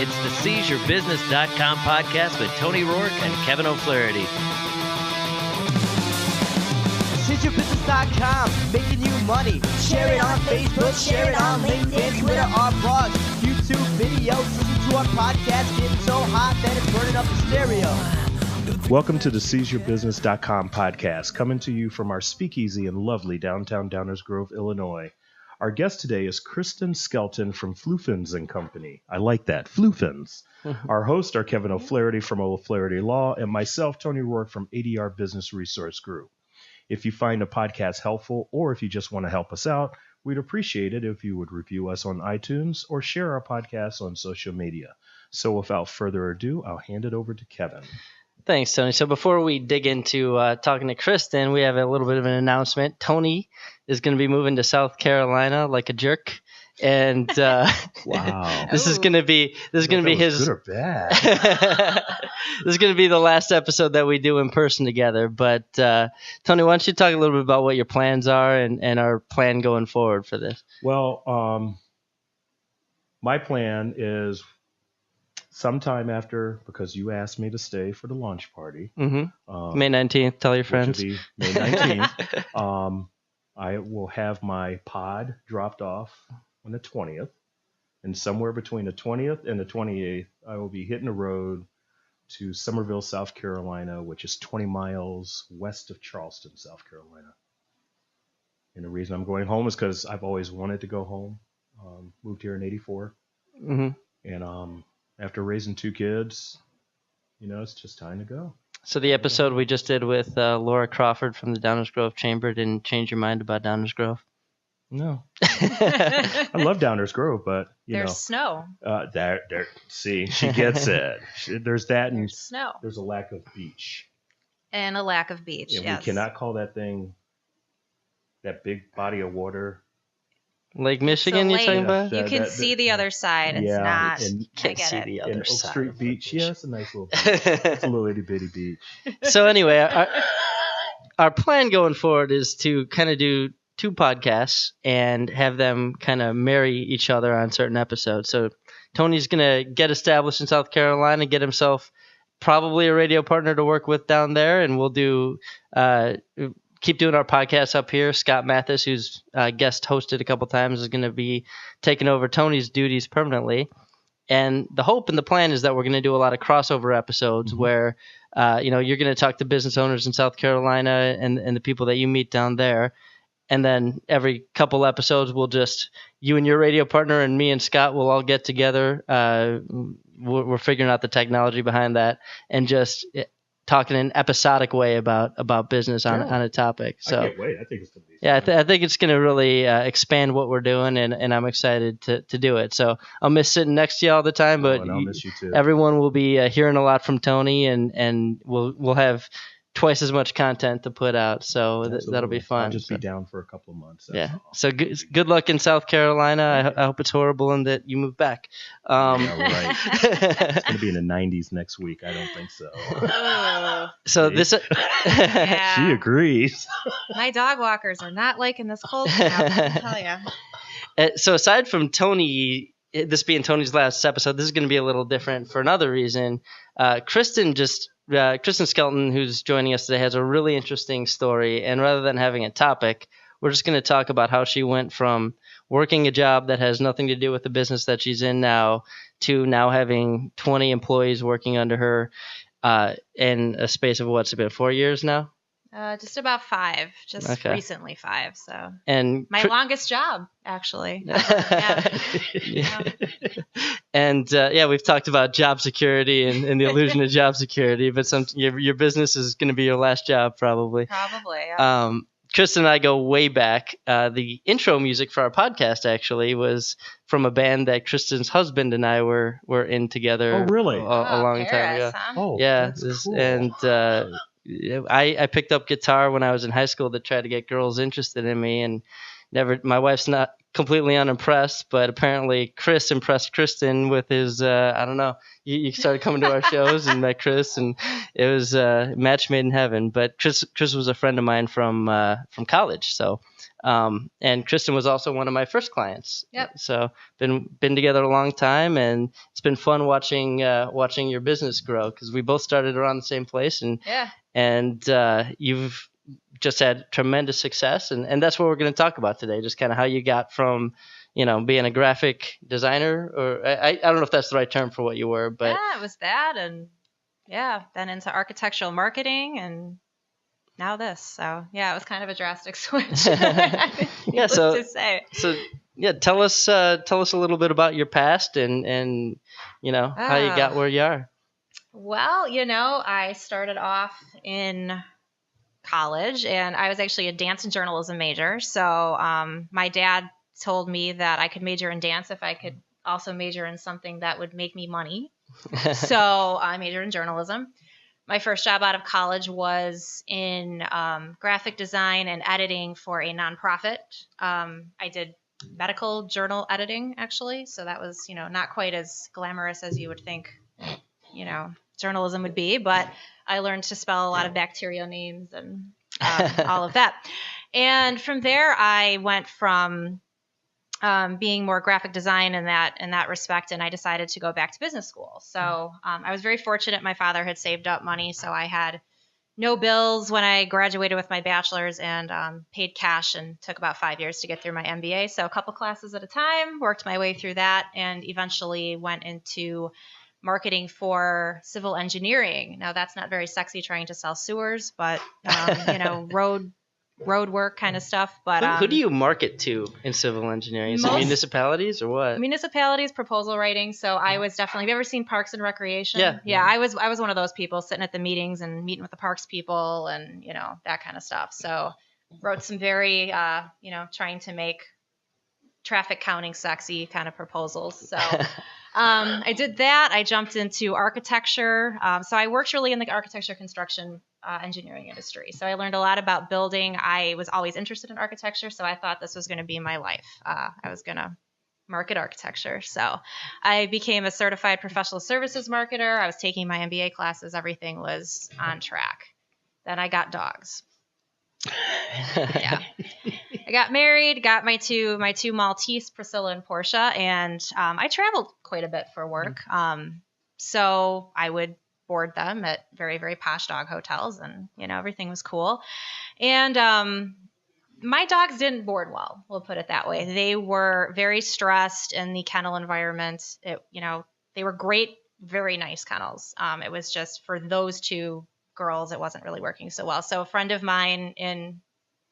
It's the SeizeYourBusiness.com podcast with Tony Rourke and Kevin O'Flaherty. SeizeYourBusiness.com, making you money. Share it on Facebook, share it on LinkedIn, Twitter, our blogs, YouTube videos. Listen to our podcast, getting so hot that it's burning up the stereo. Welcome to the SeizeYourBusiness.com podcast, coming to you from our speakeasy in lovely downtown Downers Grove, Illinois. Our guest today is Kristin Skelton from Floofins Co. I like that, Floofins. Our hosts are Kevin O'Flaherty from O'Flaherty Law and myself, Tony Rourke from ADR Business Resource Group. If you find a podcast helpful or if you just want to help us out, we'd appreciate it if you would review us on iTunes or share our podcast on social media. So without further ado, I'll hand it over to Kevin. Thanks, Tony. So before we dig into talking to Kristin, we have a little bit of an announcement. Tony is going to be moving to South Carolina like a jerk, and wow, this is going to be his. Good or bad? This is going to be the last episode that we do in person together. But Tony, why don't you talk a little bit about what your plans are and our plan going forward for this? Well, my plan is sometime after, because you asked me to stay for the launch party. Mm-hmm. May 19th, tell your friends. Which will be May 19th. I will have my pod dropped off on the 20th. And somewhere between the 20th and the 28th, I will be hitting the road to Summerville, South Carolina, which is 20 miles west of Charleston, South Carolina. And the reason I'm going home is because I've always wanted to go home. Moved here in 84. Mm-hmm. And after raising two kids, it's just time to go. So the episode we just did with Laura Crawford from the Downers Grove Chamber didn't change your mind about Downers Grove? No. I love Downers Grove, but, there's snow. See, she gets it. There's that, and there's snow. There's a lack of beach. And a lack of beach, and yes. We cannot call that thing, that big body of water. Lake Michigan, you're talking about? You can see the other side. It's not. And can't see the other Oak side. Street Beach, yeah, it's a nice little beach. It's a little itty bitty beach. So anyway, our plan going forward is to kind of do two podcasts and have them kind of marry each other on certain episodes. So Tony's going to get established in South Carolina, get himself probably a radio partner to work with down there, and we'll do keep doing our podcast up here. Scott Mathis, who's guest hosted a couple times, is going to be taking over Tony's duties permanently. And the hope and the plan is that we're going to do a lot of crossover episodes where, you're going to talk to business owners in South Carolina and the people that you meet down there. And then every couple episodes, you and your radio partner and me and Scott will all get together. We're figuring out the technology behind that and just talk in an episodic way about business on a topic. So I can't wait. I think it's going to be fun. I think it's going to really expand what we're doing, and I'm excited to do it. So I'll miss sitting next to you all the time, but and I'll miss you too. Everyone will be hearing a lot from Tony, and we'll have twice as much content to put out. So that'll be fun. I'll just be down for a couple of months. Yeah. All. So good luck in South Carolina. I hope it's horrible and that you move back. Yeah, right. It's going to be in the 90s next week. I don't think so. So this. Yeah. She agrees. My dog walkers are not liking this cold snap, I can tell you. So aside from Tony, this being Tony's last episode, this is going to be a little different for another reason. Kristin Skelton, who's joining us today, has a really interesting story. And rather than having a topic, we're just going to talk about how she went from working a job that has nothing to do with the business that she's in now to now having 20 employees working under her in a space of, what's it been, 4 years now? Just about 5. Recently 5. So and my longest job, actually. Yeah. And we've talked about job security and the illusion of job security, but your business is going to be your last job probably. Probably. Yeah. Kristin and I go way back. The intro music for our podcast actually was from a band that Kristin's husband and I were in together. Oh, really? A long time ago. Huh? Oh, yeah. that's cool. And I picked up guitar when I was in high school to try to get girls interested in me, and My wife's not completely unimpressed, but apparently Chris impressed Kristin with his, I don't know, you started coming to our shows and met Chris, and it was match made in heaven. But Chris was a friend of mine from college, so and Kristin was also one of my first clients. Yep. So been together a long time, and it's been fun watching your business grow, because we both started around the same place, and you've just had tremendous success, and that's what we're going to talk about today, just kind of how you got from, being a graphic designer, or I don't know if that's the right term for what you were, but yeah, it was that, and then into architectural marketing, and now this. So yeah, it was kind of a drastic switch. Yeah, to say. So yeah, tell us a little bit about your past and how you got where you are. Well, I started off in college, and I was actually a dance and journalism major. So my dad told me that I could major in dance if I could also major in something that would make me money. So I majored in journalism. My first job out of college was in graphic design and editing for a nonprofit. I did medical journal editing, actually. So that was, not quite as glamorous as you would think, journalism would be, but I learned to spell a lot of bacterial names and all of that. And from there, I went from being more graphic design in that respect, and I decided to go back to business school. So I was very fortunate. My father had saved up money, so I had no bills when I graduated with my bachelor's, and paid cash, and took about 5 years to get through my MBA. So a couple classes at a time, worked my way through that, and eventually went into marketing for civil engineering. Now, that's not very sexy, trying to sell sewers, but road work kind of stuff. But who do you market to in civil engineering? Is it municipalities or what? Municipalities, proposal writing. So I was definitely. Have you ever seen Parks and Recreation? Yeah. I was one of those people, sitting at the meetings and meeting with the parks people, and that kind of stuff. So wrote some very trying to make traffic counting sexy kind of proposals. So I did that. I jumped into architecture. So I worked really in the architecture, construction, engineering industry. So I learned a lot about building. I was always interested in architecture, so I thought this was going to be my life. I was going to market architecture. So I became a certified professional services marketer. I was taking my MBA classes. Everything was on track. Then I got dogs. Yeah. I got married, got my two Maltese, Priscilla and Portia, and I traveled quite a bit for work. So I would board them at very, very posh dog hotels, and everything was cool. And my dogs didn't board well, we'll put it that way. They were very stressed in the kennel environment. They were great, very nice kennels. It was just for those two girls, it wasn't really working so well. So a friend of mine in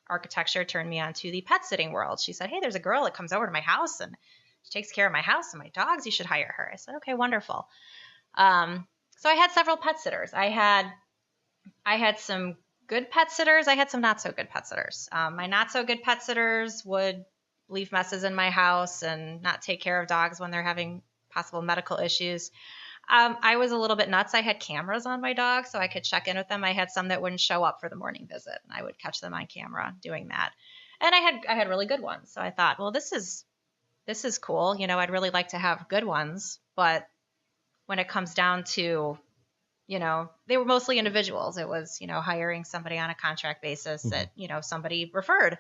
architecture turned me on to the pet sitting world. She said, "Hey, there's a girl that comes over to my house and she takes care of my house and my dogs. You should hire her." I said, "Okay, wonderful." So I had several pet sitters. I had some good pet sitters. I had some not so good pet sitters. My not so good pet sitters would leave messes in my house and not take care of dogs when they're having possible medical issues. I was a little bit nuts. I had cameras on my dogs so I could check in with them. I had some that wouldn't show up for the morning visit, and I would catch them on camera doing that. And I had really good ones. So I thought, well, this is cool. I'd really like to have good ones, but when it comes down to, they were mostly individuals. It was, hiring somebody on a contract basis that, somebody referred.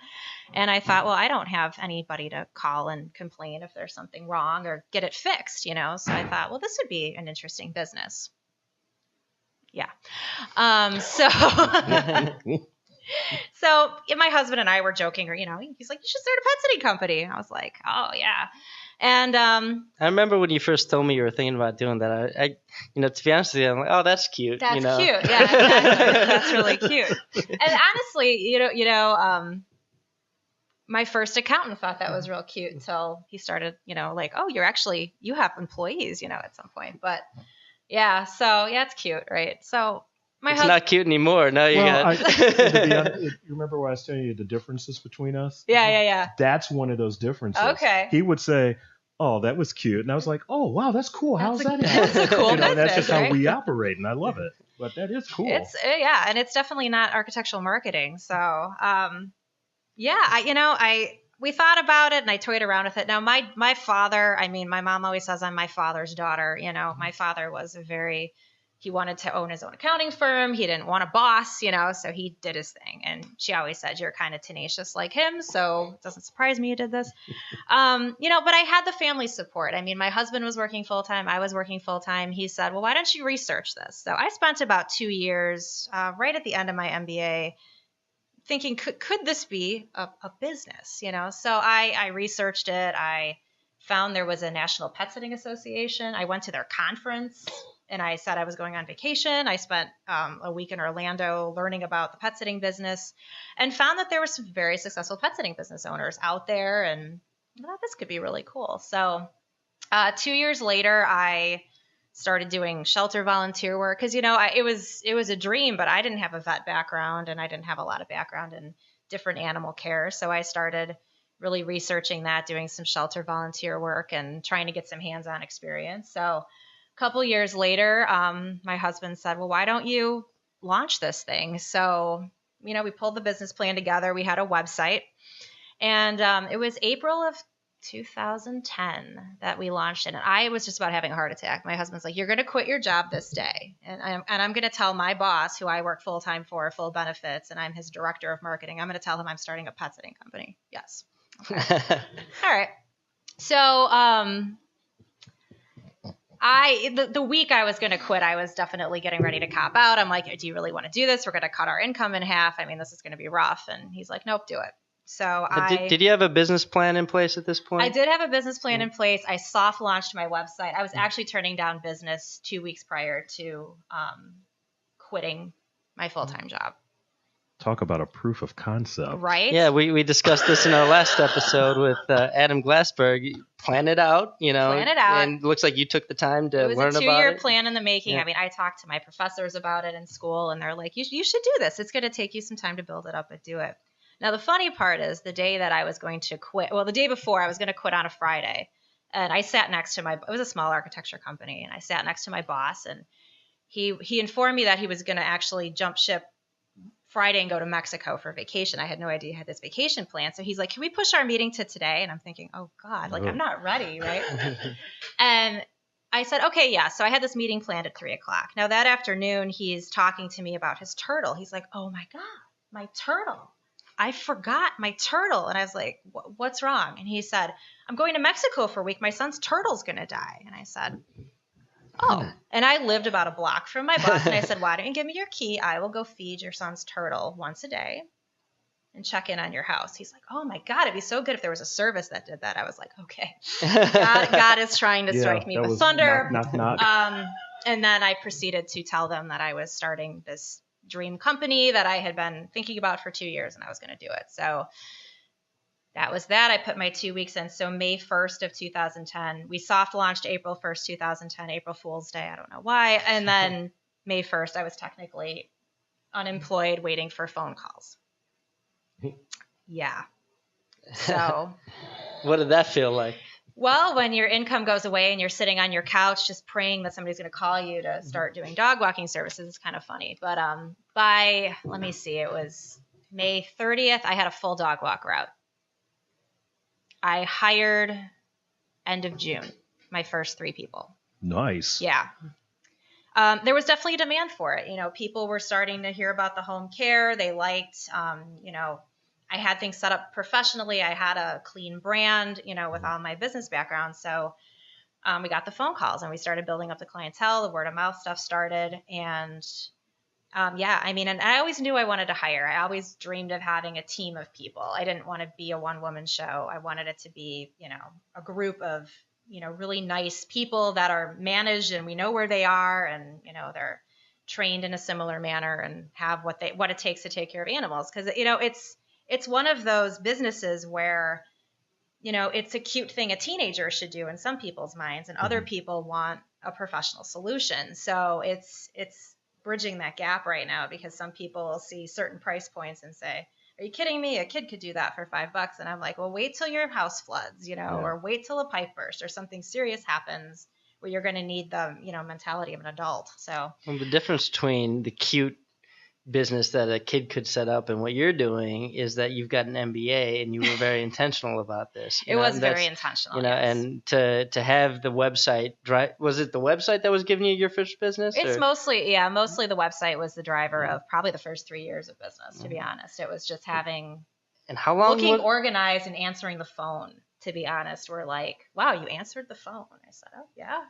And I thought, well, I don't have anybody to call and complain if there's something wrong or get it fixed, So I thought, well, this would be an interesting business. Yeah. So my husband and I were joking, he's like, "You should start a pet sitting company." I was like, "Oh yeah." And I remember when you first told me you were thinking about doing that. I to be honest with you, I'm like, "Oh, that's cute." That's cute. Yeah, exactly. That's really cute. And honestly, my first accountant thought that was real cute until he started, like, "Oh, you have employees, at some point." But yeah, so yeah, it's cute, right? So it's not cute anymore. Now you got. You remember what I was telling you, the differences between us? Yeah. That's one of those differences. Okay. He would say, "Oh, that was cute," and I was like, "Oh, wow, that's cool. How's that?" That's a cool business, that's just right? how we operate, and I love it. But that is cool. And it's definitely not architectural marketing. So, I we thought about it, and I toyed around with it. Now, my father, I mean, my mom always says I'm my father's daughter. You know, my father was he wanted to own his own accounting firm. He didn't want a boss, you know, so he did his thing. And she always said, you're kind of tenacious like him, so it doesn't surprise me you did this. You know, but I had the family support. I mean, my husband was working full-time. I was working full-time. He said, well, why don't you research this? So I spent about 2 years right at the end of my MBA thinking, could this be a business, you know? So I researched it. I found there was a National Pet Sitting Association. I went to their conference, and I said I was going on vacation. I spent a week in Orlando learning about the pet sitting business, and found that there were some very successful pet sitting business owners out there, and I thought this could be really cool. So 2 years later, I started doing shelter volunteer work because, you know, it was a dream, but I didn't have a vet background, and I didn't have a lot of background in different animal care. So I started really researching that, doing some shelter volunteer work and trying to get some hands-on experience. So a couple years later, my husband said, well, why don't you launch this thing? So, you know, we pulled the business plan together. We had a website, and it was April of 2010 that we launched it. And I was just about having a heart attack. My husband's like, you're going to quit your job this day. And I'm going to tell my boss, who I work full-time for, full benefits, and I'm his director of marketing, I'm going to tell him I'm starting a pet sitting company. Yes. Okay. All right. So, the week I was going to quit, I was definitely getting ready to cop out. I'm like, do you really want to do this? We're going to cut our income in half. I mean, this is going to be rough. And he's like, nope, do it. So Did you have a business plan in place at this point? I did have a business plan in place. I soft launched my website. I was actually turning down business 2 weeks prior to quitting my full-time job. Talk about a proof of concept. Right? Yeah, we discussed this in our last episode with Adam Glassberg. Plan it out, you know. Plan it out. And it looks like you took the time to learn about it. It was a 2-year plan in the making. Yeah. I mean, I talked to my professors about it in school, and they're like, you should do this. It's going to take you some time to build it up, but do it. Now, the funny part is the day that I was going to quit, well, the day before I was going to quit on a Friday, and I sat next to it was a small architecture company, and I sat next to my boss, and he informed me that he was going to actually jump ship Friday and go to Mexico for vacation. I had no idea he had this vacation plan. So he's like, can we push our meeting to today? And I'm thinking, oh God, like I'm not ready, right? And I said, okay, yeah. So I had this meeting planned at 3:00. Now that afternoon, he's talking to me about his turtle. He's like, oh my God, my turtle. I forgot my turtle. And I was like, what's wrong? And he said, I'm going to Mexico for a week. My son's turtle's going to die. And I said, oh. And I lived about a block from my boss. And I said, why don't you give me your key? I will go feed your son's turtle once a day and check in on your house. He's like, oh my God, it'd be so good if there was a service that did that. I was like, okay. God is trying to strike me with thunder. Knock. And then I proceeded to tell them that I was starting this dream company that I had been thinking about for 2 years, and I was going to do it. So that was that. I put my 2 weeks in. So May 1st of 2010, we soft launched April 1st, 2010, April Fool's Day. I don't know why. And then May 1st, I was technically unemployed waiting for phone calls. Yeah. So what did that feel like? Well, when your income goes away and you're sitting on your couch just praying that somebody's going to call you to start doing dog walking services, it's kind of funny. But let me see, it was May 30th, I had a full dog walk route. I hired end of June, my first 3 people. Nice. Yeah. There was definitely a demand for it. You know, people were starting to hear about the home care. They liked, you know, I had things set up professionally. I had a clean brand, you know, with all my business background. So we got the phone calls and we started building up the clientele. The word of mouth stuff started. And yeah, I mean, and I always knew I wanted to hire. I always dreamed of having a team of people. I didn't want to be a one-woman show. I wanted it to be, you know, a group of, you know, really nice people that are managed and we know where they are and, you know, they're trained in a similar manner and have what it takes to take care of animals. Because, you know, it's one of those businesses where, you know, it's a cute thing a teenager should do in some people's minds, and other people want a professional solution. So it's bridging that gap right now, because some people will see certain price points and say, are you kidding me? A kid could do that for $5. And I'm like, well, wait till your house floods, you know, or wait till a pipe burst or something serious happens where you're going to need the, you know, mentality of an adult. So well, the difference between the cute business that a kid could set up, and what you're doing is that you've got an MBA and you were very intentional about this. It was very intentional. Yes. And to have the website was it the website that was giving you your first business? It's mostly the website was the driver of probably the first 3 years of business, to be honest. It was just having and how long looking organized and answering the phone, to be honest. We're like, wow, you answered the phone. I said, oh yeah,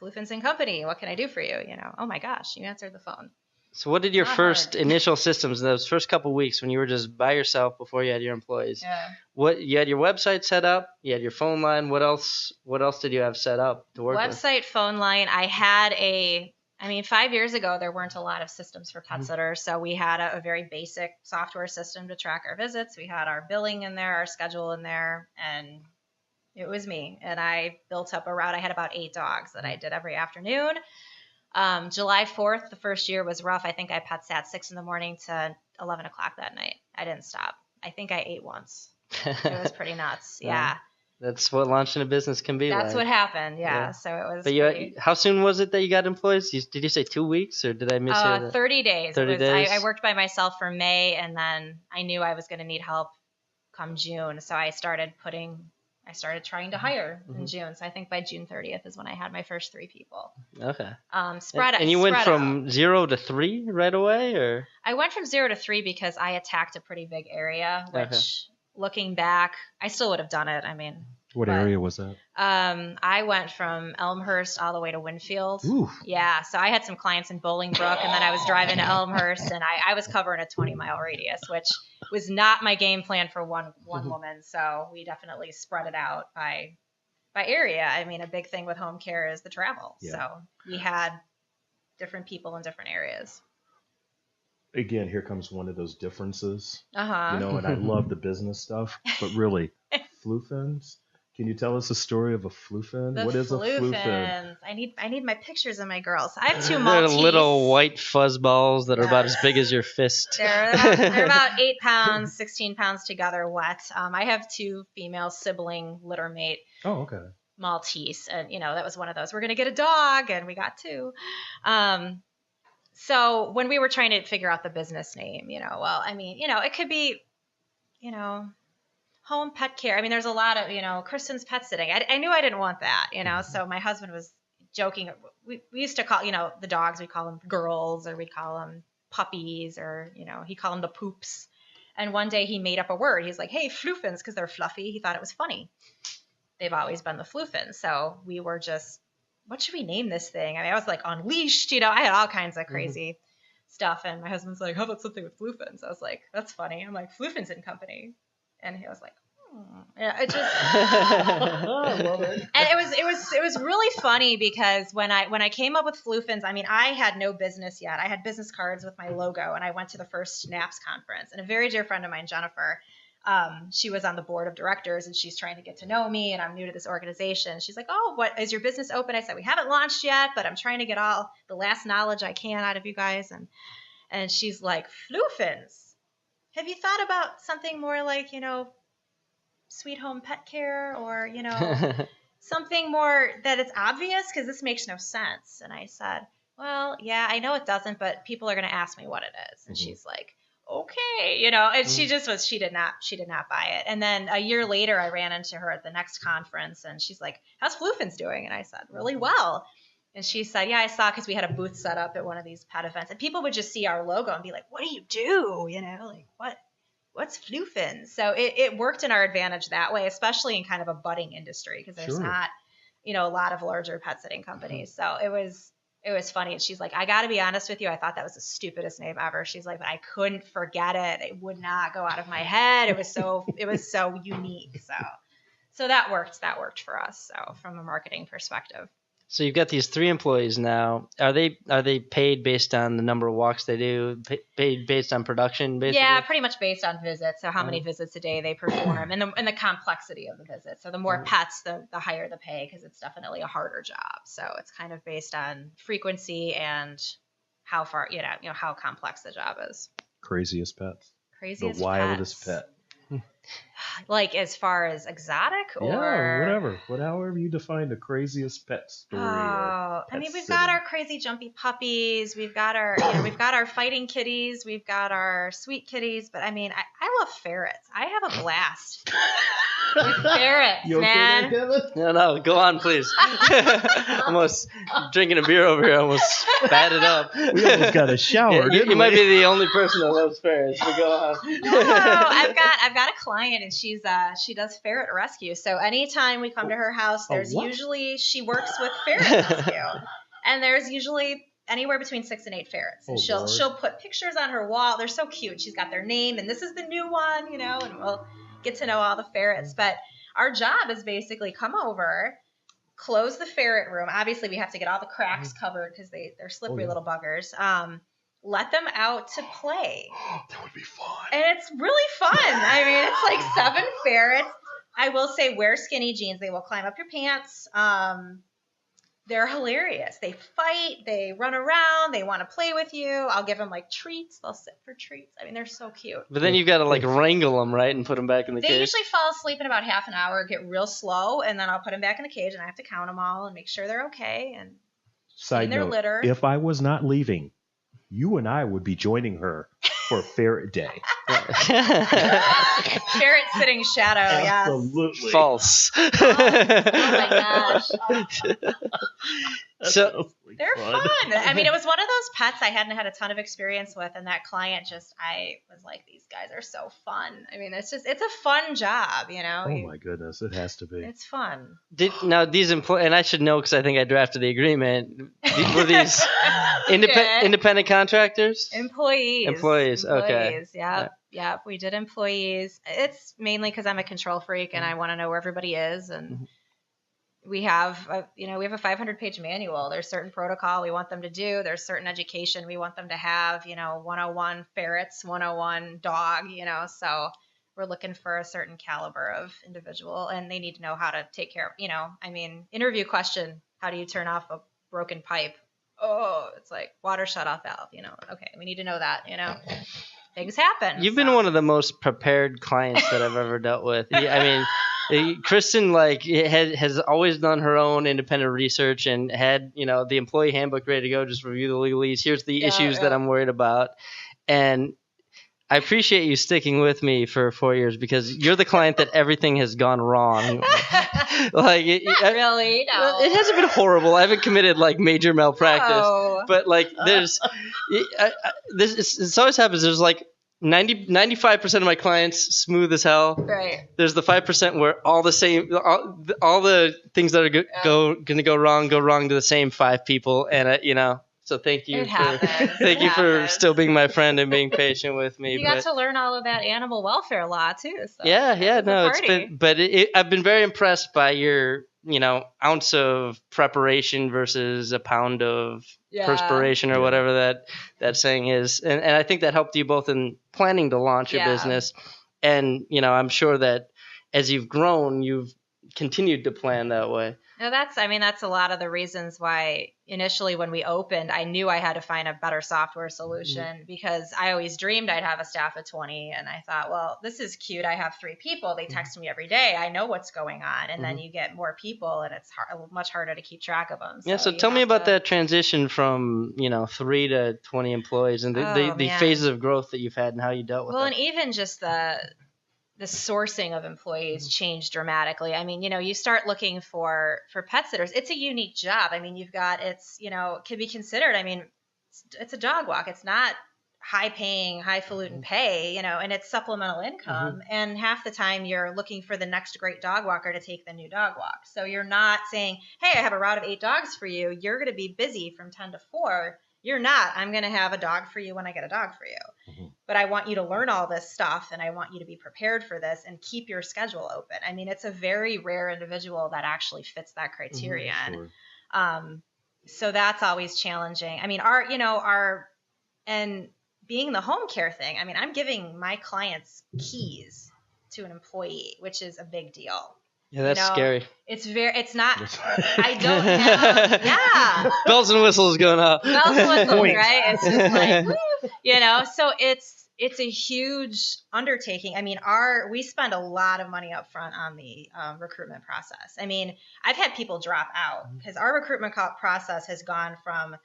Floofins Co. What can I do for you? Oh my gosh, you answered the phone. So what did your first initial systems in those first couple of weeks when you were just by yourself before you had your employees? Yeah. What you had your website set up, you had your phone line. What else did you have set up to work with? Website, phone line. I had 5 years ago, there weren't a lot of systems for pet sitters. So we had a very basic software system to track our visits. We had our billing in there, our schedule in there, and it was me. And I built up a route. I had about 8 dogs that I did every afternoon. July 4th, the first year was rough. I think I pet sat 6 in the morning to 11 o'clock that night. I didn't stop. I think I ate once. It was pretty nuts. Yeah. That's what launching a business can be. That's what happened. Yeah. So it was. But how soon was it that you got employees? Did you say 2 weeks or did I miss it? 30 days. 30 days. I worked by myself for May, and then I knew I was going to need help come June. So I started trying to hire in June. So I think by June 30th is when I had my first 3 people. Okay. And you went from 0 to 3 right away, or? I went from 0 to 3 because I attacked a pretty big area, which looking back, I still would have done it. What area was that? I went from Elmhurst all the way to Winfield. Ooh. Yeah. So I had some clients in Bolingbrook, and then I was driving to Elmhurst, and I was covering a 20-mile radius, which was not my game plan for one woman. So we definitely spread it out by area. A big thing with home care is the travel. Yeah. So we had different people in different areas. Again, here comes one of those differences. Uh-huh. And I love the business stuff, but really, Floofins. Can you tell us a story of a Floofin? What is a Floofin? I need my pictures of my girls. I have 2 Maltese. They're little white fuzz balls that are about as big as your fist. They're about 8 pounds, 16 pounds together wet. I have 2 female sibling litter mate. Oh, okay. Maltese, and that was one of those. We're gonna get a dog, and we got 2. So when we were trying to figure out the business name, it could be, home pet care. There's a lot of, Kristins pet sitting. I knew I didn't want that, so my husband was joking. We used to call, the dogs, we call them girls, or we'd call them puppies, or, he called them the poops. And one day he made up a word. He's like, hey, Floofins, because they're fluffy. He thought it was funny. They've always been the Floofins. So we were just, what should we name this thing? I was like unleashed, I had all kinds of crazy stuff. And my husband's like, how about something with Floofins? I was like, that's funny. I'm like, Floofins Company. And he was like, yeah, it just, I love it. And it was really funny because when I came up with Floofins, I had no business yet. I had business cards with my logo, and I went to the first SNAPS conference, and a very dear friend of mine, Jennifer, she was on the board of directors, and she's trying to get to know me, and I'm new to this organization. She's like, oh, what is your business open? I said, we haven't launched yet, but I'm trying to get all the last knowledge I can out of you guys. And she's like, Floofins. Have you thought about something more like, Sweet Home Pet Care, or, something more that it's obvious, because this makes no sense? And I said, well, yeah, I know it doesn't, but people are going to ask me what it is. And she's like, okay, and she did not buy it. And then a year later, I ran into her at the next conference, and she's like, how's Floofins doing? And I said, really well. And she said, yeah, I saw, because we had a booth set up at one of these pet events, and people would just see our logo and be like, what do you do? Like, what's Floofins? So it worked in our advantage that way, especially in kind of a budding industry, because there's not, a lot of larger pet sitting companies. So it was funny. And she's like, I got to be honest with you, I thought that was the stupidest name ever. She's like, but I couldn't forget it. It would not go out of my head. It was so unique. So that worked for us. So from a marketing perspective. So you've got these 3 employees now. Are they paid based on the number of walks they do? Paid based on production, basically? Yeah, pretty much based on visits. So how many visits a day they perform, and the complexity of the visits. So the more pets, the higher the pay, because it's definitely a harder job. So it's kind of based on frequency and how far, how complex the job is. Craziest pets. The wildest pet. Like as far as exotic or Yeah, whatever. However you define the craziest pet story. I mean, we've got our crazy jumpy puppies. We've got our, we've got our fighting kitties. We've got our sweet kitties. But I mean, I love ferrets. I have a blast with ferrets, You okay man. there, Kevin? No, go on, please. Almost drinking a beer over here, almost spat it up. We almost got a shower. Yeah, you might be the only person that loves ferrets, but go on. No, I've got a client, and she does ferret rescue. So anytime we come to her house, there's usually, she works with ferret rescue, and there's usually anywhere between 6 and 8 ferrets. And she'll put pictures on her wall. They're so cute. She's got their name, and this is the new one, and we'll get to know all the ferrets. But our job is basically come over, close the ferret room. Obviously, we have to get all the cracks covered because they're slippery little buggers. Let them out to play. That would be fun. And it's really fun. I mean, it's like 7 ferrets. I will say wear skinny jeans. They will climb up your pants. They're hilarious. They fight. They run around. They want to play with you. I'll give them like treats. They'll sit for treats. I mean, they're so cute. But then you've got to like wrangle them, right, and put them back in the cage. They usually fall asleep in about half an hour, get real slow, and then I'll put them back in the cage, and I have to count them all and make sure they're okay and Side their note, litter. if I was not leaving, you and I would be joining her for Ferret Day. Ferret sitting shadow, yes. Absolutely. False. Oh my gosh. So They're fun. I mean, it was one of those pets I hadn't had a ton of experience with, and that client I was like, these guys are so fun. I mean, it's a fun job, Oh my goodness, it has to be. It's fun. now these employees, and I should know because I think I drafted the agreement. Were these independent contractors? Employees. Okay. Yep. We did employees. It's mainly because I'm a control freak and I want to know where everybody is. And we have a 500-page manual. There's certain protocol we want them to do. There's certain education we want them to have. 101 ferrets, 101 dog. So we're looking for a certain caliber of individual, and they need to know how to take care of. Interview question: how do you turn off a broken pipe? Oh, it's like water shut-off valve. Okay, we need to know that. Things happen. You've been one of the most prepared clients that I've ever dealt with. I mean, Kristin has always done her own independent research and had the employee handbook ready to go. Just review the legalese. Here's the issues that I'm worried about, and I appreciate you sticking with me for 4 years because you're the client that everything has gone wrong. Really? No. It hasn't been horrible. I haven't committed major malpractice, but there's this always happens. There's 95% of my clients smooth as hell. Right. There's the 5% where all the things that are going to go wrong to the same 5 people, and So thank you for still being my friend and being patient with me. You got to learn all of that animal welfare law too. So I've been very impressed by your ounce of preparation versus a pound of perspiration or whatever that saying is, and I think that helped you both in planning to launch your business, and I'm sure that as you've grown, you've continued to plan that way. No, that's a lot of the reasons why initially when we opened, I knew I had to find a better software solution because I always dreamed I'd have a staff of 20. And I thought, well, this is cute. I have 3 people. They text me every day. I know what's going on. And then you get more people and it's much harder to keep track of them. So tell me about that transition from, 3 to 20 employees and the phases of growth that you've had and how you dealt with it. Well, and even just the sourcing of employees changed dramatically. I mean, you start looking for pet sitters. It's a unique job. I mean, can be considered, it's a dog walk. It's not high paying, highfalutin pay, and it's supplemental income. And half the time you're looking for the next great dog walker to take the new dog walk. So you're not saying, hey, I have a route of 8 dogs for you. You're going to be busy from 10 to 4. You're not. I'm going to have a dog for you when I get a dog for you. But I want you to learn all this stuff, and I want you to be prepared for this and keep your schedule open. I mean, it's a very rare individual that actually fits that criterion. Sure. So that's always challenging. I mean, and being the home care thing, I'm giving my clients keys to an employee, which is a big deal. Yeah, that's scary. It's not, I don't have, bells and whistles going up. Bells and whistles, right? It's just so it's a huge undertaking. I mean, we spend a lot of money up front on the recruitment process. I mean, I've had people drop out because our recruitment process has gone from,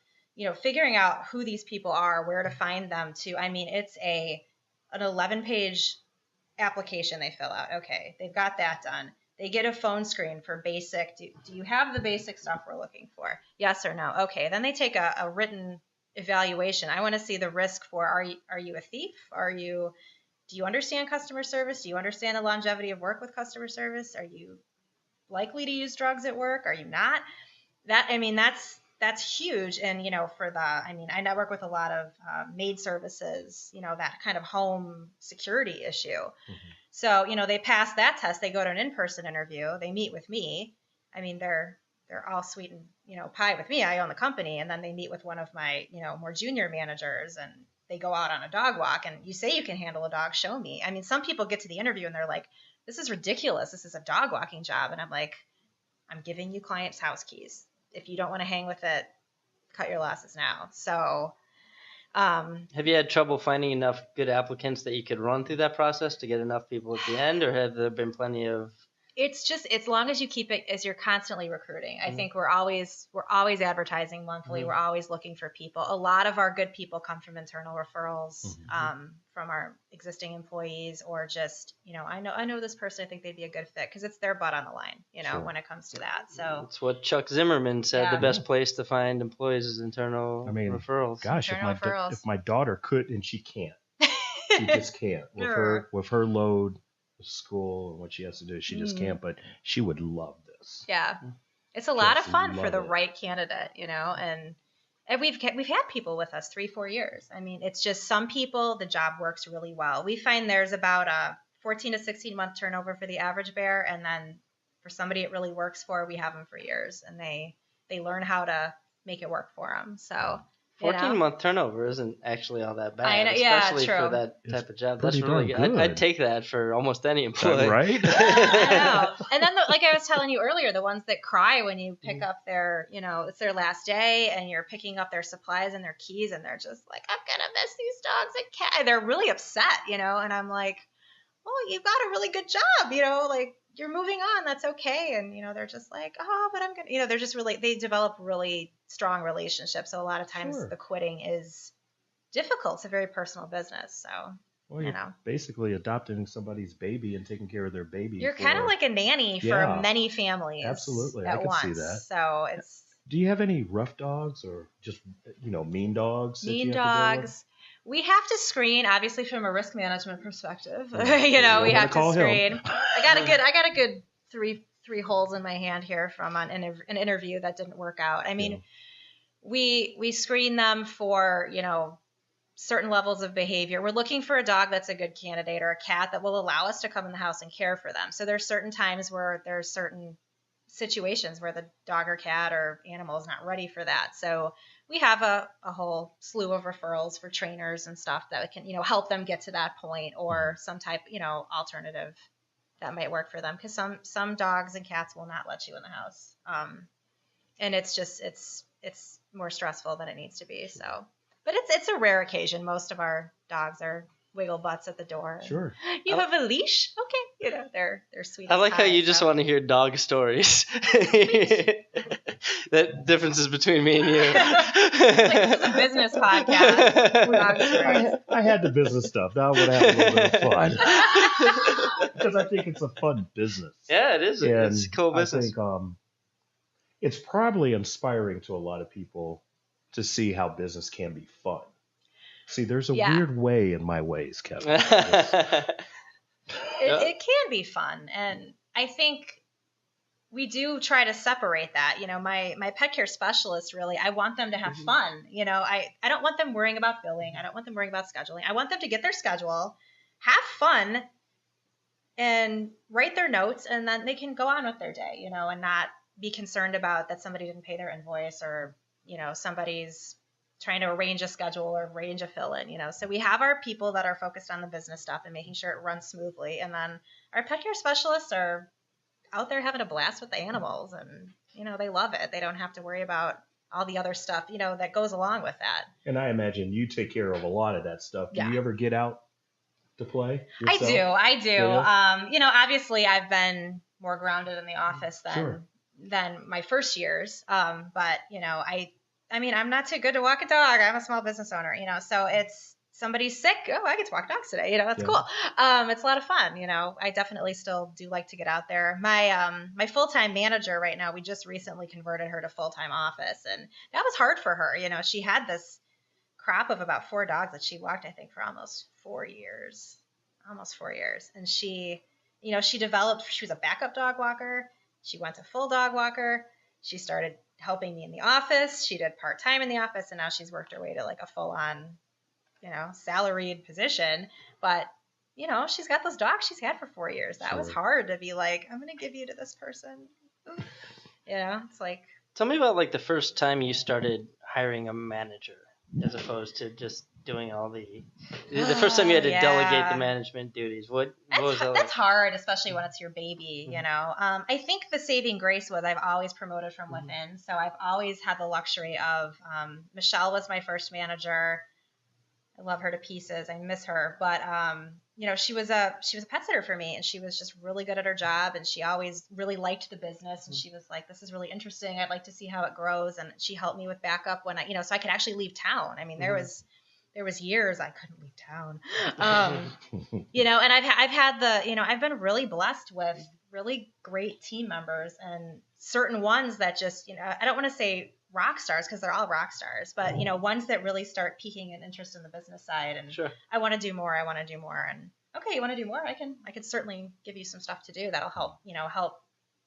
figuring out who these people are, where to find them to, I mean, it's an 11-page application they fill out. Okay, they've got that done. They get a phone screen for basic. Do you have the basic stuff we're looking for? Yes or no? Okay, then they take a written evaluation. I want to see the risk for, are you a thief? Do you understand customer service? Do you understand the longevity of work with customer service? Are you likely to use drugs at work? Are you not? That's huge. And, I network with a lot of maid services, that kind of home security issue. Mm-hmm. So, they pass that test, they go to an in-person interview, they meet with me. I mean, they're all sweet and, pie with me. I own the company. And then they meet with one of my, more junior managers, and they go out on a dog walk, and you say you can handle a dog, show me. I mean, some people get to the interview and they're like, this is ridiculous. This is a dog walking job. And I'm like, I'm giving you clients' house keys. If you don't want to hang with it, cut your losses now. So, have you had trouble finding enough good applicants that you could run through that process to get enough people at the end, or have there been plenty of? It's as long as you keep it, as you're constantly recruiting. I think we're always advertising monthly. We're always looking for people. A lot of our good people come from internal referrals, from our existing employees, or just, I know this person, I think they'd be a good fit, because it's their butt on the line, sure, when it comes to that. So that's what Chuck Zimmerman said. Yeah. The best place to find employees is internal referrals. Gosh, if my daughter could, and she can't, she just can't with her load. School and what she has to do, she just can't, but she would love this. Yeah, it's a lot of fun for the right candidate, and we've had people with us 3-4 years. I mean, it's just some people the job works really well. We find there's about a 14 to 16 month turnover for the average bear, and then for somebody it really works for, we have them for years, and they learn how to make it work for them. So 14-month turnover isn't actually all that bad, I know, especially true. for that type of job. That's really good. I'd take that for almost any employee. Right? I know. And then, like I was telling you earlier, the ones that cry when you pick up their, it's their last day, and you're picking up their supplies and their keys, and they're just like, I'm going to miss these dogs and cats. They're really upset, and I'm like, well, you've got a really good job, like, you're moving on, that's okay. And, they're just like, oh, but I'm going to, they're just really, they develop really strong relationships. So a lot of times the quitting is difficult. It's a very personal business. So, well, you're basically adopting somebody's baby and taking care of their baby. You're kind of like a nanny for many families. Absolutely. I can see that. So it's. Do you have any rough dogs or just, mean dogs? Mean dogs. We have to screen, obviously, from a risk management perspective. We have to screen. I got a good three holes in my hand here from an interview that didn't work out. I mean, we screen them for, certain levels of behavior. We're looking for a dog that's a good candidate, or a cat that will allow us to come in the house and care for them. So there's certain times where there's certain situations where the dog or cat or animal is not ready for that. So we have a whole slew of referrals for trainers and stuff that can, help them get to that point, or some type, alternative that might work for them. Because some dogs and cats will not let you in the house. And it's just, it's more stressful than it needs to be. So, but it's a rare occasion. Most of our dogs are wiggle butts at the door. Sure. You have a leash? Okay. They're sweet. I like how you just want to hear dog stories. That differences between me and you. This is a business podcast. Dog stories. I had the business stuff. Now I want to have a little bit of fun. Because I think it's a fun business. Yeah, it is. It's a cool business. I think it's probably inspiring to a lot of people to see how business can be fun. See, there's a weird way in my ways, Kevin. It can be fun. And I think we do try to separate that. My pet care specialist, really, I want them to have fun. I don't want them worrying about billing. I don't want them worrying about scheduling. I want them to get their schedule, have fun, and write their notes, and then they can go on with their day, and not be concerned about that somebody didn't pay their invoice, or, somebody's trying to arrange a schedule or arrange a fill-in, So we have our people that are focused on the business stuff and making sure it runs smoothly. And then our pet care specialists are out there having a blast with the animals, and, they love it. They don't have to worry about all the other stuff, that goes along with that. And I imagine you take care of a lot of that stuff. Do Yeah. you ever get out to play yourself? I do. Yeah. Obviously I've been more grounded in the office than my first years. But I'm not too good to walk a dog. I'm a small business owner, so it's somebody's sick. Oh, I get to walk dogs today. That's cool. It's a lot of fun. I definitely still do like to get out there. My full-time manager right now, we just recently converted her to full-time office, and that was hard for her. She had this crop of about 4 dogs that she walked, I think, for almost 4 years. And she developed, she was a backup dog walker. She went to full dog walker. She started helping me in the office. She did part-time in the office, and now she's worked her way to like a full-on, salaried position. But, she's got those dogs she's had for 4 years. That was hard to be like, I'm going to give you to this person. It's like. Tell me about like the first time you started hiring a manager as opposed to just doing all the first time you had to delegate the management duties. What was that like? That's hard, especially when it's your baby, I think the saving grace was I've always promoted from within. So I've always had the luxury of, Michelle was my first manager. I love her to pieces. I miss her. But, she was a pet sitter for me, and she was just really good at her job, and she always really liked the business. And she was like, this is really interesting. I'd like to see how it grows. And she helped me with backup when so I could actually leave town. I mean, there was years I couldn't leave town. And I've had I've been really blessed with really great team members, and certain ones that just, I don't want to say rock stars because they're all rock stars, but ones that really start piquing an interest in the business side, and I want to do more. And okay, you want to do more? I can certainly give you some stuff to do that'll help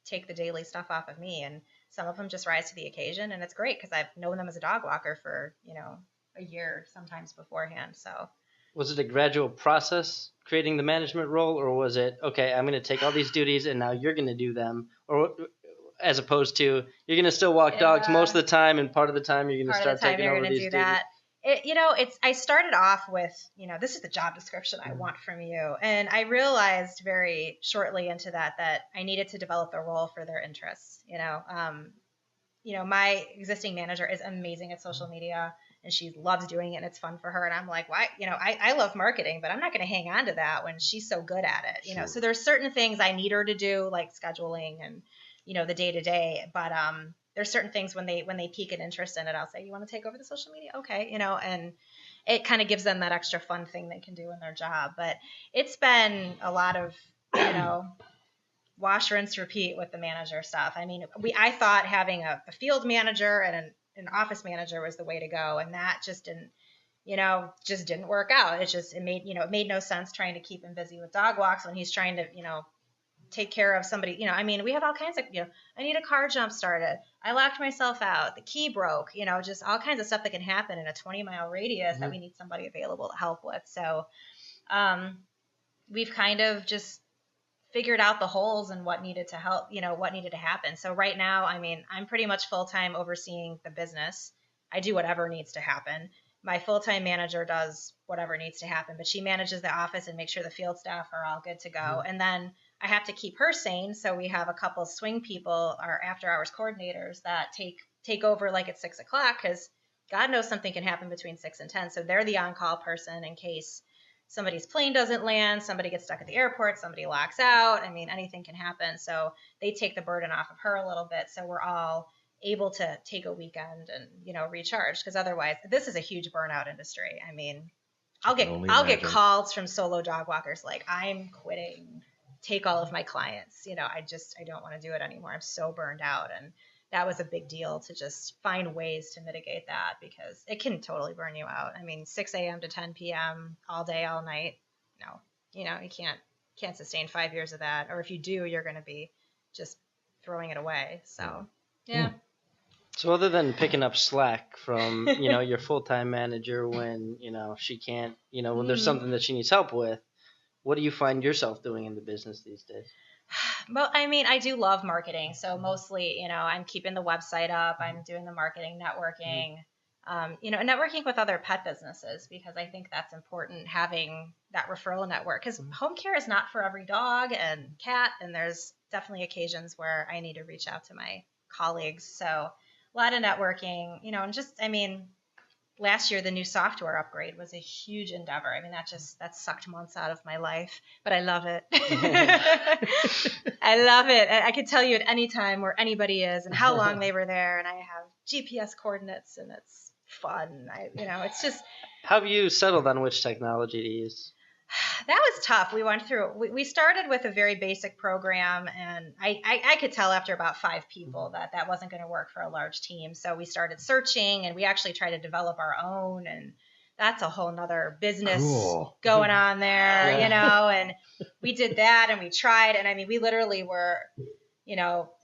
take the daily stuff off of me. And some of them just rise to the occasion, and it's great because I've known them as a dog walker for a year sometimes beforehand. So was it a gradual process creating the management role, or was it, okay, I'm going to take all these duties and now you're going to do them, or as opposed to you're going to still walk dogs most of the time and part of the time you're going to start taking over these duties? I started off with, this is the job description I want from you. And I realized very shortly into that I needed to develop a role for their interests. My existing manager is amazing at social media, and she loves doing it, and it's fun for her. And I'm like, why? I love marketing, but I'm not going to hang on to that when she's so good at it. So there's certain things I need her to do, like scheduling and, the day to day. But there's certain things when they pique an interest in it, I'll say, you want to take over the social media? Okay. And it kind of gives them that extra fun thing they can do in their job. But it's been a lot of, wash, rinse, repeat with the manager stuff. I mean, I thought having a field manager and an office manager was the way to go. And that just didn't work out. It made no sense trying to keep him busy with dog walks when he's trying to, take care of somebody. We have all kinds of, I need a car jump started. I locked myself out. The key broke, just all kinds of stuff that can happen in a 20-mile radius that we need somebody available to help with. So we've kind of just figured out the holes and what needed to help, what needed to happen. So right now, I'm pretty much full-time overseeing the business. I do whatever needs to happen. My full-time manager does whatever needs to happen, but she manages the office and makes sure the field staff are all good to go. And then I have to keep her sane. So we have a couple swing people, our after-hours coordinators, that take over like at 6 o'clock, because God knows something can happen between 6 and 10. So they're the on-call person in case somebody's plane doesn't land, somebody gets stuck at the airport, somebody locks out. Anything can happen. So they take the burden off of her a little bit. So we're all able to take a weekend and, recharge, because otherwise this is a huge burnout industry. I'll get calls from solo dog walkers like, I'm quitting, take all of my clients. I don't want to do it anymore. I'm so burned out. And that was a big deal to just find ways to mitigate that, because it can totally burn you out. 6 a.m. to 10 p.m. all day, all night. No, you can't sustain 5 years of that. Or if you do, you're going to be just throwing it away. So, yeah. So other than picking up slack from, your full-time manager when, she can't, when there's something that she needs help with, what do you find yourself doing in the business these days? Well, I do love marketing. So mostly, I'm keeping the website up. I'm doing the marketing, networking, networking with other pet businesses, because I think that's important, having that referral network, because home care is not for every dog and cat. And there's definitely occasions where I need to reach out to my colleagues. So a lot of networking, and just, last year, the new software upgrade was a huge endeavor. That sucked months out of my life, but I love it. I love it. I could tell you at any time where anybody is and how long they were there, and I have GPS coordinates, and it's fun. It's just. How have you settled on which technology to use? That was tough. We started with a very basic program, and I could tell after about 5 people that wasn't going to work for a large team. So we started searching, and we actually tried to develop our own, and that's a whole nother business going on there, and we did that, and we tried, and we literally were,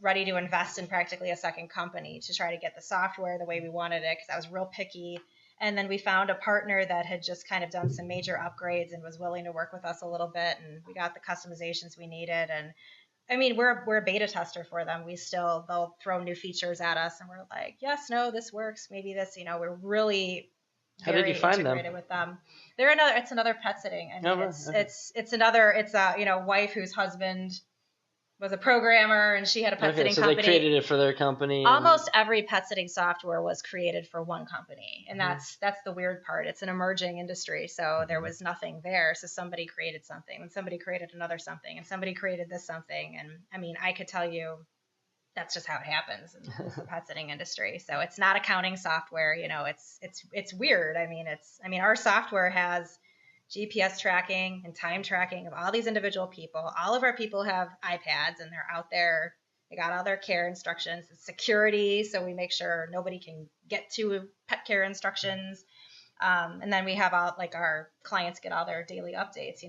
ready to invest in practically a second company to try to get the software the way we wanted it, because I was real picky. And then we found a partner that had just kind of done some major upgrades and was willing to work with us a little bit. And we got the customizations we needed. And we're a beta tester for them. They'll throw new features at us, and we're like, yes, no, this works. Maybe this, we're really How did you find integrated them? with them. It's another pet sitting. It's a wife whose husband was a programmer, and she had a pet sitting company. So they created it for their company. Almost every pet sitting software was created for one company, and that's the weird part. It's an emerging industry, so there was nothing there. So somebody created something, and somebody created another something, and somebody created this something. And I could tell you that's just how it happens in the pet sitting industry. So it's not accounting software. It's weird. Our software has GPS tracking and time tracking of all these individual people. All of our people have iPads, and they're out there. They got all their care instructions. It's security, so we make sure nobody can get to pet care instructions. And then we have our clients get all their daily updates.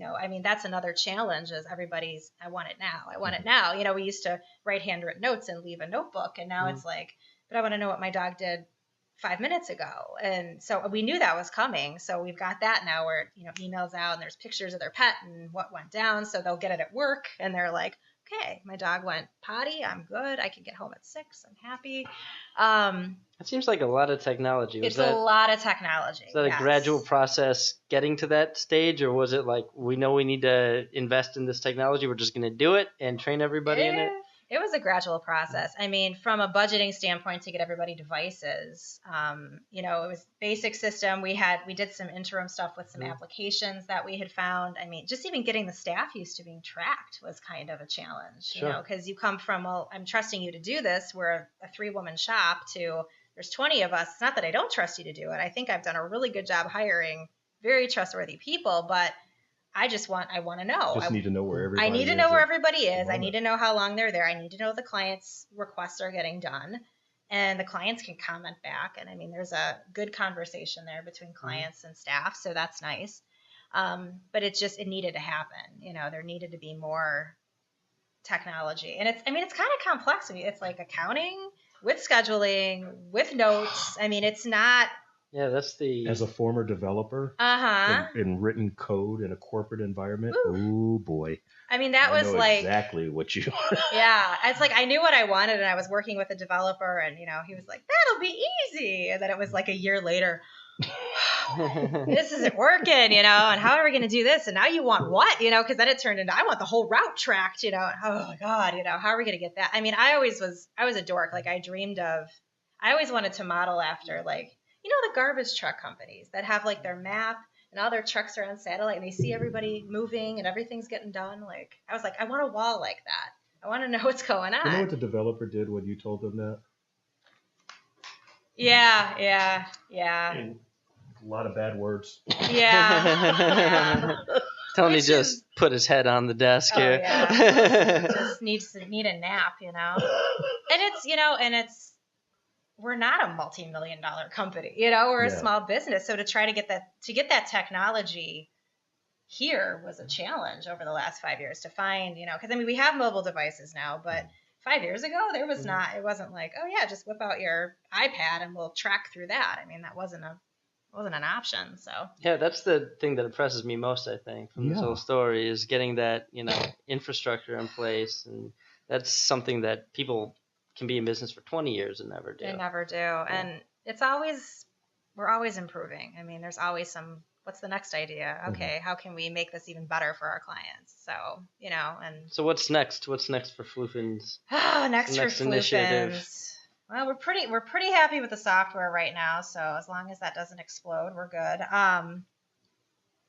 That's another challenge is everybody's, I want it now. I want it now. We used to write handwritten notes and leave a notebook, and now it's like, but I want to know what my dog did 5 minutes ago. And so we knew that was coming. So we've got that now where, emails out and there's pictures of their pet and what went down. So they'll get it at work, and they're like, okay, my dog went potty. I'm good. I can get home at 6. I'm happy. It seems like a lot of technology. It's a lot of technology. Is that a gradual process getting to that stage, or was it like, we know we need to invest in this technology, we're just going to do it and train everybody in it? It was a gradual process. From a budgeting standpoint to get everybody devices, it was basic system. We did some interim stuff with some applications that we had found. Just even getting the staff used to being tracked was kind of a challenge, because you come from, well, I'm trusting you to do this. We're a 3-woman shop to there's 20 of us. It's not that I don't trust you to do it. I think I've done a really good job hiring very trustworthy people, but I want to know. I need to know where everybody is. I need to know where everybody is. I need to know how long they're there. I need to know the client's requests are getting done, and the clients can comment back. And there's a good conversation there between clients and staff, so that's nice. But it needed to happen. There needed to be more technology, and it's kind of complex. It's like accounting with scheduling with notes. It's not. Yeah, that's the. As a former developer in written code in a corporate environment, oh boy. That was like exactly what you. Yeah, it's like I knew what I wanted, and I was working with a developer, and he was like, "That'll be easy," and then it was like a year later. This isn't working, and how are we going to do this? And now you want what, because then it turned into I want the whole route tracked, oh my God, how are we going to get that? I was a dork. Like I always wanted to model after the garbage truck companies that have their map and all their trucks are on satellite and they see everybody moving and everything's getting done. I was like, I want a wall like that. I want to know what's going on. You know what the developer did when you told them that? Yeah. And a lot of bad words. Yeah. Tony just put his head on the desk here. Yeah. Just need a nap, And it's we're not a multi-million-dollar company, we're a small business. So to try to get that technology here was a challenge over the last 5 years to find, because we have mobile devices now, but 5 years ago there was not. It wasn't like, oh yeah, just whip out your iPad and we'll track through that. That wasn't an option. So yeah, that's the thing that impresses me most, I think, from this whole story is getting that infrastructure in place, and that's something that people can be in business for 20 years and never do. They never do. Yeah. And we're always improving. There's always what's the next idea? Okay, how can we make this even better for our clients? So, and so what's next? What's next for Floofins? Next for initiative? Floofins. Well, we're pretty happy with the software right now. So as long as that doesn't explode, we're good.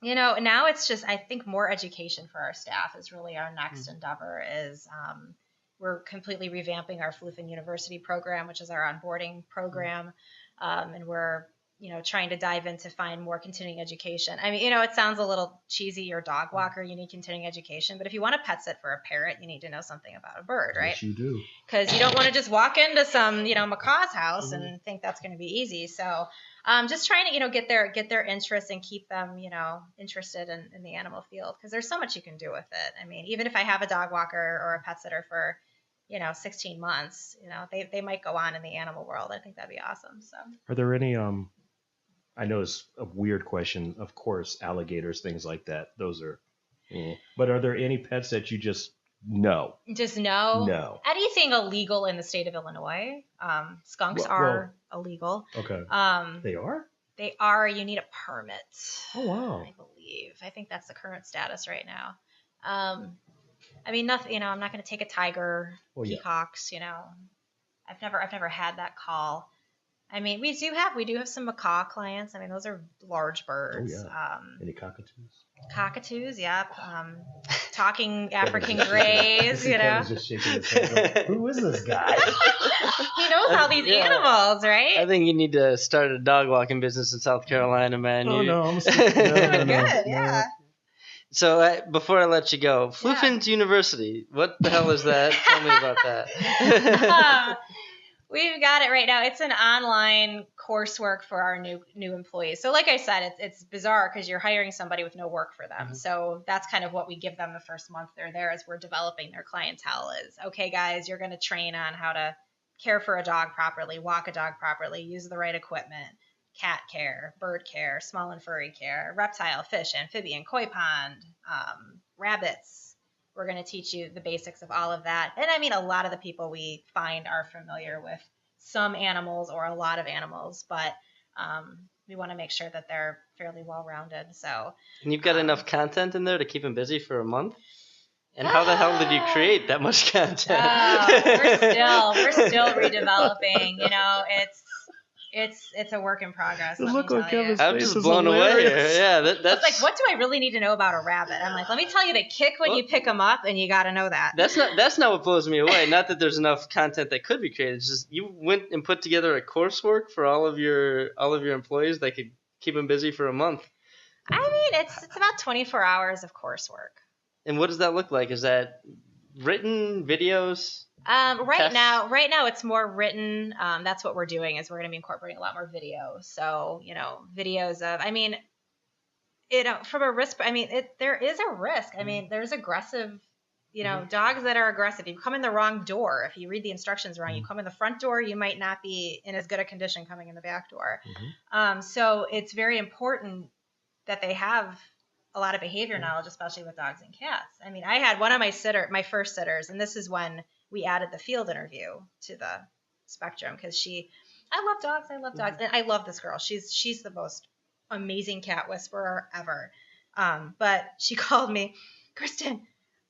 Now it's just, I think more education for our staff is really our next endeavor. We're completely revamping our Floofin University program, which is our onboarding program, and we're trying to dive in to find more continuing education. I mean, it sounds a little cheesy. You're a dog walker, you need continuing education. But if you want to pet sit for a parrot, you need to know something about a bird, right? Yes, you do. Because you don't want to just walk into some, macaw's house and think that's going to be easy. So just trying to, get their interest and keep them, interested in the animal field. Because there's so much you can do with it. I mean, even if I have a dog walker or a pet sitter for 16 months, they might go on in the animal world. I think that'd be awesome. So Are there any, I know it's a weird question, of course, alligators, things like that, those are, but are there any pets that you just know? Just no? No. Anything illegal in the state of Illinois. Skunks are illegal. Okay. They are? They are. You need a permit. Oh, wow. I believe. I think that's the current status right now. I mean, nothing. I'm not going to take a tiger, peacocks. I've never had that call. I mean, we do have some macaw clients. I mean, those are large birds. Oh, yeah. Any cockatoos? Cockatoos, yep. Talking African grays, Kevin's just shaking his head like, who is this guy? He knows all these animals, right? I think you need to start a dog walking business in South Carolina, man. Oh, no, I'm doing good, yeah. So before I let you go, Floofins University, what the hell is that? Tell me about that. We've got it right now. It's an online coursework for our new employees. So like I said, it's bizarre because you're hiring somebody with no work for them. Mm-hmm. So that's kind of what we give them the first month they're there as we're developing their clientele is, okay, guys, you're going to train on how to care for a dog properly, walk a dog properly, use the right equipment, cat care, bird care, small and furry care, reptile, fish, amphibian, koi pond, rabbits. We're going to teach you the basics of all of that. And I mean, a lot of the people we find are familiar with some animals or a lot of animals, but we want to make sure that they're fairly well-rounded. So, and you've got enough content in there to keep them busy for a month? And how the hell did you create that much content? We're still redeveloping. It's a work in progress. Look what Kevin's I'm just blown away here. Yeah, that's like, what do I really need to know about a rabbit? I'm like, let me tell you, they kick when you pick them up, and you got to know that. That's not what blows me away. Not that there's enough content that could be created. It's just you went and put together a coursework for all of your employees that could keep them busy for a month. I mean, it's about 24 hours of coursework. And what does that look like? Is that written videos? Right now it's more written. That's what we're doing is we're going to be incorporating a lot more video. So, videos of, I mean, from a risk, I mean, there is a risk. I mean, there's aggressive, dogs that are aggressive. You come in the wrong door. If you read the instructions wrong, you come in the front door, you might not be in as good a condition coming in the back door. So it's very important that they have a lot of behavior knowledge, especially with dogs and cats. I mean, I had one of my first sitters, and this is when we added the field interview to the spectrum because I love dogs, and I love this girl. She's the most amazing cat whisperer ever. But she called me, Kristin,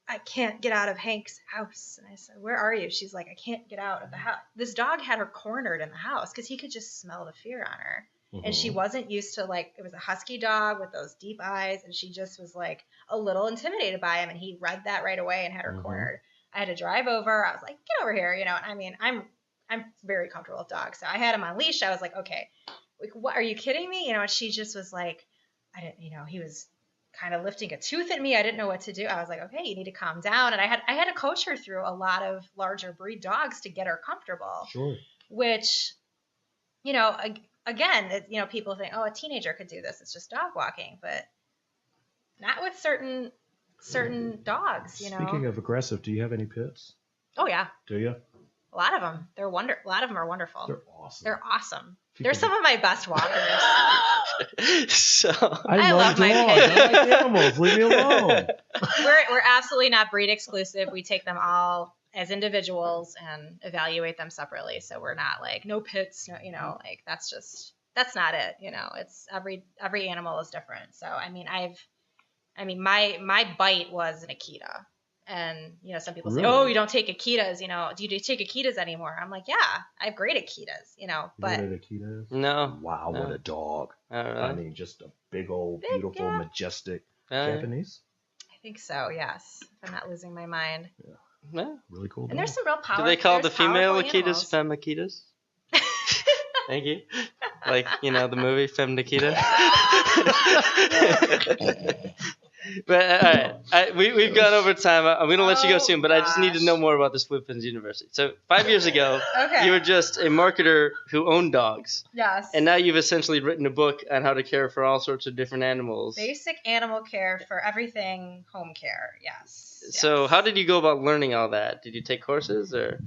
I can't get out of Hank's house. And I said, where are you? She's like, I can't get out of the house. This dog had her cornered in the house because he could just smell the fear on her. And she wasn't used to, it was a husky dog with those deep eyes, and she just was, a little intimidated by him, and he read that right away and had her cornered. I had to drive over. I was like, get over here, I mean, I'm very comfortable with dogs, so I had him on leash. I was like, okay, what, are you kidding me? And she just was like, I didn't, he was kind of lifting a tooth at me. I didn't know what to do. I was like, okay, you need to calm down. And I had to coach her through a lot of larger breed dogs to get her comfortable. Sure. Which, again, people think, oh, a teenager could do this. It's just dog walking, but not with certain dogs. Speaking of aggressive, do you have any pits? Oh yeah. Do you? A lot of them. A lot of them are wonderful. They're awesome. They're some of my best walkers. I love my pits. I like animals. Leave me alone. We're absolutely not breed exclusive. We take them all as individuals and evaluate them separately. So we're not no pits, that's not it. It's every animal is different. So, I mean, my bite was an Akita. And, you know, some people say, Really? oh, you don't take Akitas, you know, do you take Akitas anymore? I'm like, yeah, I have great Akitas, you know, You but know what an Akita is? No. Wow, No. what a dog. Oh, really? I mean, just a big old, Big, beautiful, yeah. majestic Yeah. Japanese. I think so, yes. If I'm not losing my mind. Yeah. Really cool dog. And there's some real power. Do they call the there's female powerful Akitas animals. Fem Akitas? Thank you. Like, you know, the movie Fem Nikita. But all right, we've gone over time. I'm going to let you go soon, but I just need to know more about this Floofins University. So 5 years ago, Okay. you were just a marketer who owned dogs, Yes. and now you've essentially written a book on how to care for all sorts of different animals. Basic animal care for everything home care, yes. So Yes. how did you go about learning all that? Did you take courses or?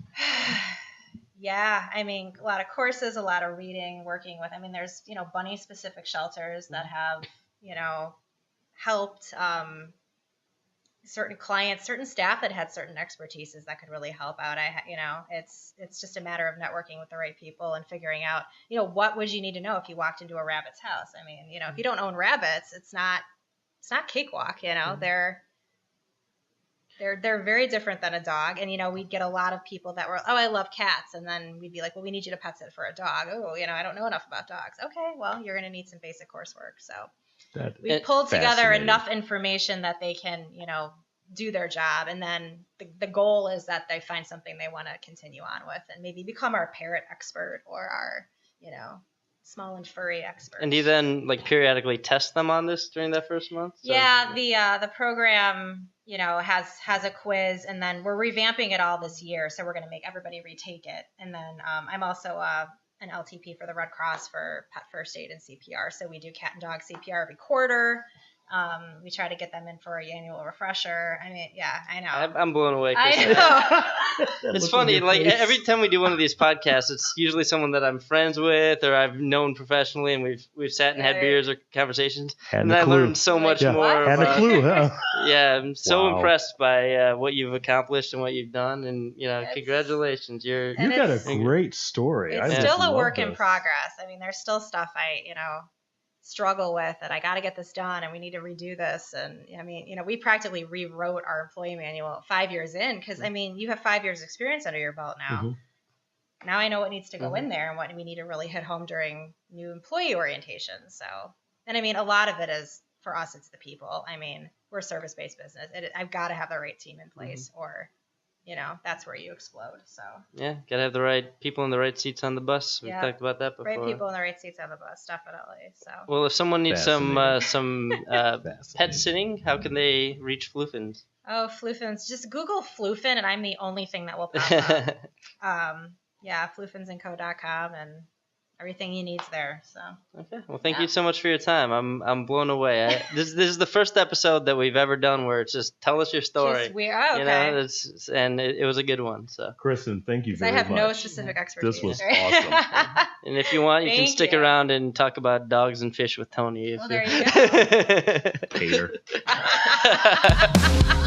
Yeah, I mean, a lot of courses, a lot of reading, working with, I mean, there's, you know, bunny specific shelters that have, you know, helped certain clients, certain staff that had certain expertises that could really help out. You know, it's just a matter of networking with the right people and figuring out, you know, what would you need to know if you walked into a rabbit's house? I mean, you know, if you don't own rabbits, it's not cakewalk, you know, they're very different than a dog. And, you know, we'd get a lot of people that were, oh, I love cats. And then we'd be like, well, we need you to pet sit for a dog. Oh, you know, I don't know enough about dogs. Okay, well, you're going to need some basic coursework. So we pulled together fascinating. enough information that they can, you know, do their job. And then the goal is that they find something they want to continue on with and maybe become our parrot expert or our, you know, small and furry expert. And do you then like periodically test them on this during that first month? So- Yeah, the program, you know, has a quiz, and then we're revamping it all this year, so we're going to make everybody retake it. And then I'm also an LTP for the Red Cross for pet first aid and CPR, so we do cat and dog CPR every quarter. We try to get them in for an annual refresher. I mean, yeah, I know. I'm blown away, I Kristen. know. It's funny, like every time we do one of these podcasts, it's usually someone that I'm friends with or I've known professionally, and we've sat and had beers or conversations, Hadn't and a I clue. learned so much Yeah. more. Hadn't a about- clue, huh? Yeah, I'm so Wow. impressed by what you've accomplished and what you've done, and you know, It's- congratulations. You're And You got a it's- great story. I It's just still a love work in this. progress. I mean, there's still stuff I, you know, struggle with, and I got to get this done, and we need to redo this. And I mean, you know, we practically rewrote our employee manual 5 years in, because I mean, you have 5 years experience under your belt now. Mhm. Now I know what needs to go in there and what we need to really hit home during new employee orientation. So, and I mean, a lot of it is for us, it's the people. I mean, we're a service-based business. I've got to have the right team in place, or, you know, that's where you explode. So, Yeah, gotta have the right people in the right seats on the bus. We've Yeah. talked about that before. right people in the right seats on the bus, definitely. So, Well, if someone needs some Fascinating. pet Fascinating. sitting, how can they reach Floofins? oh, Floofins, just Google Floofin, and I'm the only thing that will pop up. Yeah, floofinsandco.com, and everything you need's there. So, Okay. Well, thank Yeah. you so much for your time. I'm blown away. This is the first episode that we've ever done where it's just tell us your story. just weird. Oh, okay. You know, and it was a good one. So, Kristen, thank you 'Cause I very have much. no specific expertise. This was right? awesome. and if you want, you can Thank stick you. around and talk about dogs and fish with Tony. If Well, there you go. Hater. go.